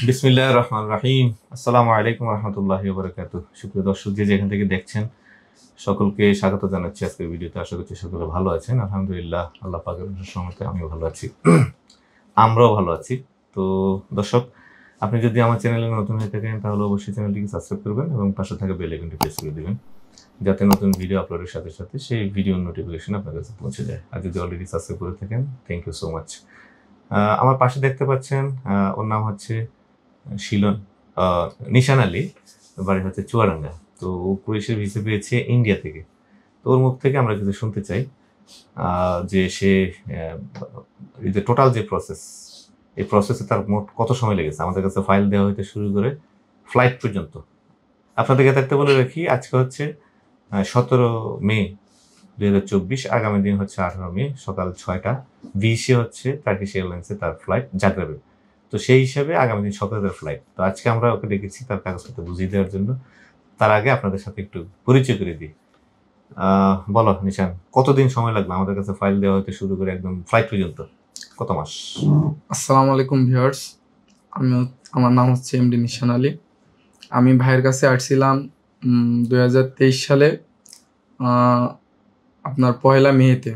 বিসমিল্লাহির রহমানির রহিম। আসসালামু আলাইকুম রহমতুল্লাহি ওয়া বারাকাতুহু। সুপ্রিয় দর্শক, যে যেখান থেকে দেখছেন সকলকে স্বাগত জানাচ্ছি আজকের ভিডিওতে। আশা করছি সকলে ভালো আছেন। আলহামদুলিল্লাহ, আল্লাহ পাকের রহমতে আমিও ভালো আছি, আমরাও ভালো আছি। তো দর্শক, আপনি যদি আমার চ্যানেলে নতুন হয়ে থাকেন তাহলে অবশ্যই চ্যানেলটিকে সাবস্ক্রাইব করবেন এবং পাশে থাকা বেল আইকনটি প্রেস করে দেবেন, যাতে নতুন ভিডিও আপলোডের সাথে সাথে সেই ভিডিওর নোটিফিকেশন আপনার কাছে পৌঁছে যায়। আর যদি অলরেডি সাবস্ক্রাইব করে থাকেন, থ্যাংক ইউ সো মাচ। আমার পাশে দেখতে পাচ্ছেন, ওর নাম হচ্ছে শিলন নিশান আলী, বাড়ি হচ্ছে চুয়াডাঙ্গা। তো ও পুলিশের ভিসা পেয়েছে ইন্ডিয়া থেকে। তো ওর মুখ থেকে আমরা কিছু শুনতে চাই যে সে যে টোটাল যে প্রসেস, এই প্রসেসে তার মোট কত সময় লেগেছে। আমাদের কাছে ফাইল দেওয়া হইতে শুরু করে ফ্লাইট পর্যন্ত। আপনাদেরকে থাকতে বলে রাখি, আজকে হচ্ছে 17 মে 2024, আগামী দিন হচ্ছে 18 মে সকাল 6টা 20 হচ্ছে টার্কিশ এয়ারলাইন্সে তার ফ্লাইট জাগ্রেবে। তো সেই হিসাবে আগামী দিন সকালে তার ফ্লাইট। তো আজকে আমরা ওকে ডেকেছি তার কাগজপত্র বুঝিয়ে দেওয়ার জন্য। তার আগে আপনাদের সাথে একটু পরিচয় করে দিই। বলো নিশান, কতদিন সময় লাগবে আমাদের কাছে ফাইল দেওয়া হতে শুরু করে একদম ফ্লাইট পর্যন্ত? কত মাস? আসসালামু আলাইকুম ভিউয়ার্স, আমার নাম হচ্ছে এমডি নিশান আলী। আমি ভাইয়ের কাছে আসছিলাম 2023 সালে আপনার 1 মেতে।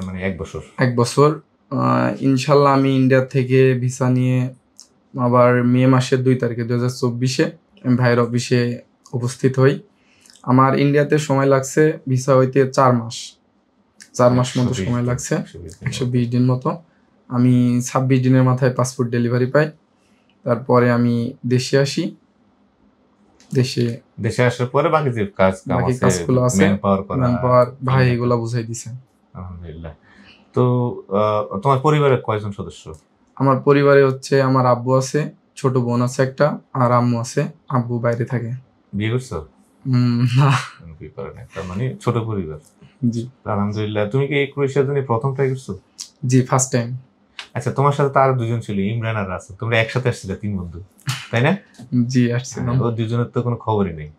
মানে এক বছর। ইনশাল্লাহ আমি ইন্ডিয়া থেকে ভিসা নিয়ে আবার মে মাসের 2 তারিখে 2024-এ আমি ভাইয়ের অফিসে উপস্থিত হই। আমার ইন্ডিয়াতে সময় লাগছে ভিসা হইতে 4 মাস মতো সময় লাগছে, 120 দিন মতো। আমি 26 দিনের মাথায় পাসপোর্ট ডেলিভারি পাই। তারপরে আমি দেশে আসি। দেশে আসার পরে বাকি যে কাজগুলো আছে, ম্যানপাওয়ার ভাই এগুলো বুঝাই দিছে। আলহামদুলিল্লাহ। তো তোমার পরিবারের কয়জন সদস্য? আমার পরিবারে হচ্ছে আমার আব্বু আছে, ছোট বোন আছে একটা, আর আম্মু আছে। আব্বু বাইরে থাকে। বিয়ে করছো? না, বিয়ে করে না, তার মানে ছোট পরিবার। জি আলহামদুলিল্লাহ। তুমি কি এই ক্রোয়েশিয়ার জন্য প্রথম ট্রাই করছো? জি, ফার্স্ট টাইম। আচ্ছা, তোমার সাথে তো আরো দুজন ছিল, ইমরান আর রাসেল। তোমরা একসাথে আসছিলে 3 বন্ধু, তাই না? জি, আসছিলাম। ওর দুজনের তো কোনো খবরই নেই,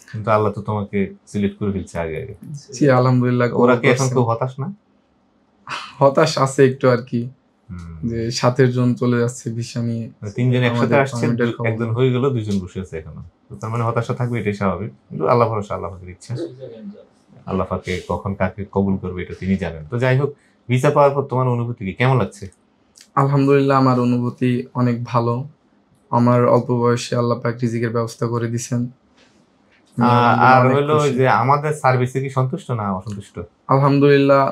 কিন্তু আল্লাহ তো তোমাকে সিলেক্ট করে ফেলছে আগে। জি আলহামদুলিল্লাহ। ওরা কি এখন কেউ হতাশ না? হতাশ আছে একটু আর কি, যে 7 জন চলে যাচ্ছে ভিসা নিয়ে। 3 জন একসাথে আসছে, একজন হয়ে গেল, 2 জন বসে আছে এখনো। তার মানে হতাশা থাকবে, এটাই স্বাভাবিক। কিন্তু আল্লাহ ভরসা, আল্লাহ পাকের ইচ্ছা। আল্লাহ পাকে কখন কাকে কবুল করবে এটা তিনি জানেন। তো যাই হোক, ভিসা পাওয়ার পর তোমার অনুভূতি কি, কেমন লাগছে? আলহামদুলিল্লাহ, আমার অনুভূতি অনেক ভালো। আমার অল্প বয়সে আল্লাহ পাক রিজিকের ব্যবস্থা করে দিয়েছেন। আর হলো যে আমাদের সার্ভিসে কি সন্তুষ্ট না অসন্তুষ্ট? আলহামদুলিল্লাহ,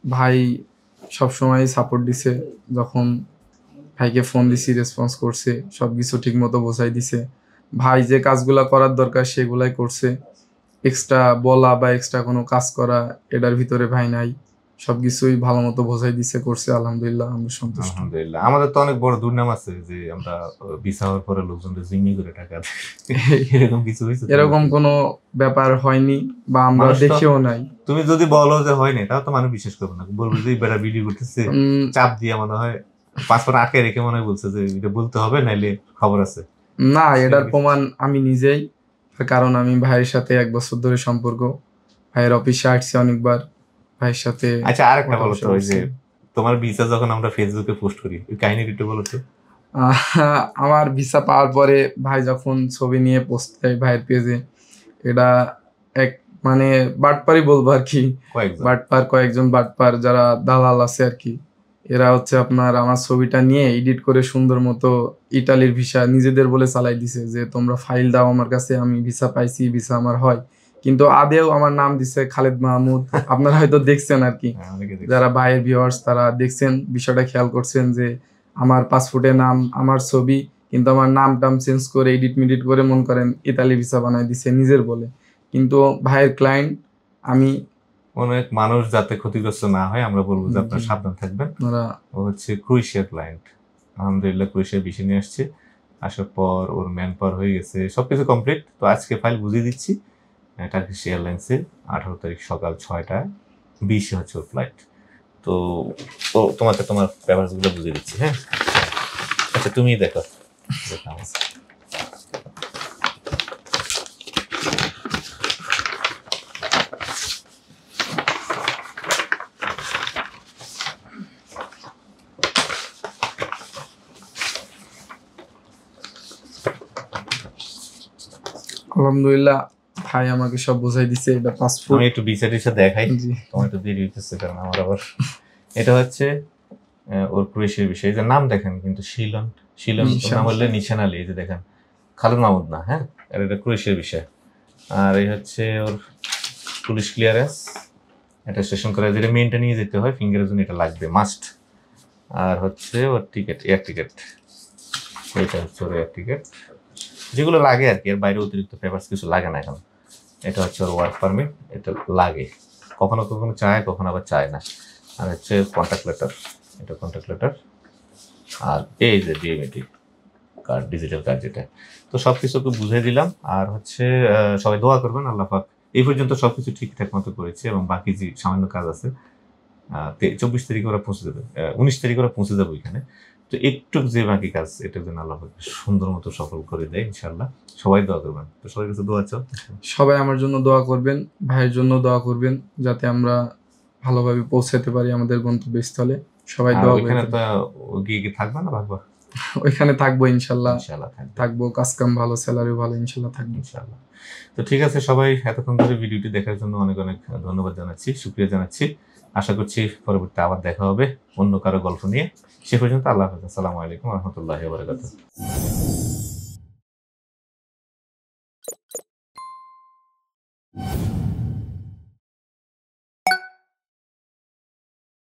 ভাই সবসময় সাপোর্ট দিছে। যখন ভাইকে ফোন দিছি, রেসপন্স করছে, সবকিছু ঠিক মতো বোঝাই দিছে। ভাই যে কাজগুলা করার দরকার সেগুলাই করছে। এক্সট্রা বলা বা এক্সট্রা কোনো কাজ করা এটার ভিতরে ভাই নাই। সবকিছুই ভালো মতো বোঝাই দিছে, করছে। আলহামদুলিল্লাহ, আমরা সন্তুষ্ট। আলহামদুলিল্লাহ। আমাদের তো অনেক বড় দুর্নাম আছে যে আমরা ভিসা হওয়ার পরে লোকজনদের জিম্মি করে টাকা দেয়। এরকম কিছু হয়েছে? এরকম কোনো ব্যাপার হয়নি বা আমরা দেখেও নাই। তুমি যদি বলো যে হয়নি, তাহলে তো মানুষ বিশ্বাস করবে না, বলবে যে বেটা ভিডিও করতেছে, চাপ দিয়ে মনে হয় পাসপোর্ট আটকে রেখে মনে হয় বলছে যে এটা বলতে হবে, নাইলে খবর আছে। না, এটার প্রমাণ আমি নিজেই। কারণ আমি ভাইয়ের সাথে 1 বছর ধরে সম্পর্ক। ভাইয়ের অফিসে আসছি অনেকবার ভাইয়ের সাথে। আচ্ছা, আরেকটা বলো তো, ওই যে তোমার ভিসা যখন আমরা ফেসবুকে পোস্ট করি, ওই কাহিনীটা একটু বলো তো। আমার ভিসা পাওয়ার পরে ভাই যখন ছবি নিয়ে পোস্ট দেয় ভাইয়ের পেজে, এটা এক মানে বাটপারি বলবো আর কি। কয়েকজন বাটপার যারা দালাল আছে আর কি, এরা হচ্ছে আপনার আমার ছবিটা নিয়ে এডিট করে সুন্দর মতো ইতালির ভিসা নিজেদের বলে চালাই দিছে, যে তোমরা ফাইল দাও আমার কাছে, আমি ভিসা পাইছি, ভিসা আমার হয়। কিন্তু আদেও আমার নাম দিছে খালেদ মাহমুদ। আপনারা হয়তো দেখছেন আর কি, যারা ভাইয়ের ভিউয়ার্স তারা দেখছেন, বিষয়টা খেয়াল করছেন যে আমার পাসপোর্টে নাম, আমার ছবি, কিন্তু আমার নাম টাম চেঞ্জ করে এডিট মিডিট করে মন করেন ইতালি ভিসা বানাই দিছে নিজের বলে। কিন্তু ভাইয়ের ক্লায়েন্ট আমি। অনেক মানুষ যাতে ক্ষতিগ্রস্ত না হয় আমরা বলবো যে আপনারা সাবধান থাকবেন। ও হচ্ছে ক্রোয়েশিয়ার ক্লায়েন্ট। আলহামদুলিল্লাহ, ক্রোয়েশিয়ার বিষয় নিয়ে আসছে। আসার পর ওর ম্যান পাওয়ার হয়ে গেছে, সবকিছু কমপ্লিট। তো আজকে ফাইল বুঝিয়ে দিচ্ছি। টার্কিশ এয়ারলাইন্সে 18 তারিখ সকাল 6টা 20 হচ্ছে ওর ফ্লাইট। তো তোমার পেপারসগুলো বুঝিয়ে দিচ্ছি। হ্যাঁ, আচ্ছা, তুমি দেখো। আলহামদুলিল্লাহ ভাই আমাকে সব বোঝাই দিছে। এটা পাসপোর্ট। আমি একটু বিসা টিসা দেখাই, জি তোমার তো দেরি হইতেছে কারণ আমার আবার এটা হচ্ছে ওর ক্রোয়েশিয়ার বিষয়। এই যে নাম দেখেন কিন্তু শিলন নাম বললে নিশান আলী, এই যে দেখেন খালিদ মাহমুদ না, হ্যাঁ, আর এটা ক্রোয়েশিয়ার বিষয়। আর এই হচ্ছে ওর পুলিশ ক্লিয়ারেন্স, এটা স্টেশন করে যেটা মেনটা নিয়ে যেতে হয়, ফিঙ্গারের জন্য এটা লাগবে মাস্ট। আর হচ্ছে ওর টিকিট, এয়ার টিকিট, এটা হচ্ছে ওর এয়ার টিকিট, যেগুলো লাগে আর কি, এর বাইরে অতিরিক্ত পেপারস কিছু লাগে না এখন। এটা হচ্ছে ওর ওয়ার্ক পারমিট, এটা লাগে, কখনো কখনো চায় কখনো আবার চায় না। আর হচ্ছে কন্ট্যাক্ট লেটার, এটা কন্ট্যাক্ট লেটার। আর এই যে ডিএমএটি কার্ড, ডিজিটাল কার্ড যেটা। তো সব কিছু ওকে বুঝিয়ে দিলাম। আর হচ্ছে সবাই দোয়া করবেন, আল্লাহ পাক এই পর্যন্ত সবকিছু ঠিকঠাক মতো করেছে, এবং বাকি যে সামান্য কাজ আছে 24 তারিখে ওরা পৌঁছে যাবে, 19 তারিখে ওরা পৌঁছে যাবে ওইখানে। তো একটু যে বাকি কাজ এটার জন্য আল্লাহ পাক সুন্দর মতো সফল করে দেয় ইনশাআল্লাহ। সবাই দোয়া করবেন। তো সবাই কিছু দোয়া চাও? সবাই আমার জন্য দোয়া করবেন, ভাইয়ের জন্য দোয়া করবেন, যাতে আমরা ভালোভাবে পৌঁছাতে পারি আমাদের গন্তব্যস্থলে। সবাই দোয়া করবেন। ওইখানে তো গিয়ে থাকবা না ভাগবা? ওইখানে থাকবো ইনশাল্লাহ, ইনশাআল্লাহ থাকবো, কাজ কাম ভালো, স্যালারি ভালো, ইনশাল্লাহ থাকবো ইনশাআল্লাহ। তো ঠিক আছে, সবাই এতক্ষণ ধরে ভিডিওটি দেখার জন্য অনেক অনেক ধন্যবাদ জানাচ্ছি, শুকরিয়া জানাচ্ছি। আশা করছি পরবর্তী আবার দেখা হবে অন্য কারো গল্প নিয়ে। সে পর্যন্ত আল্লাহ হাফেজ। আসসালামু আলাইকুম ওয়া রাহমাতুল্লাহি ওয়া বারাকাতুহু।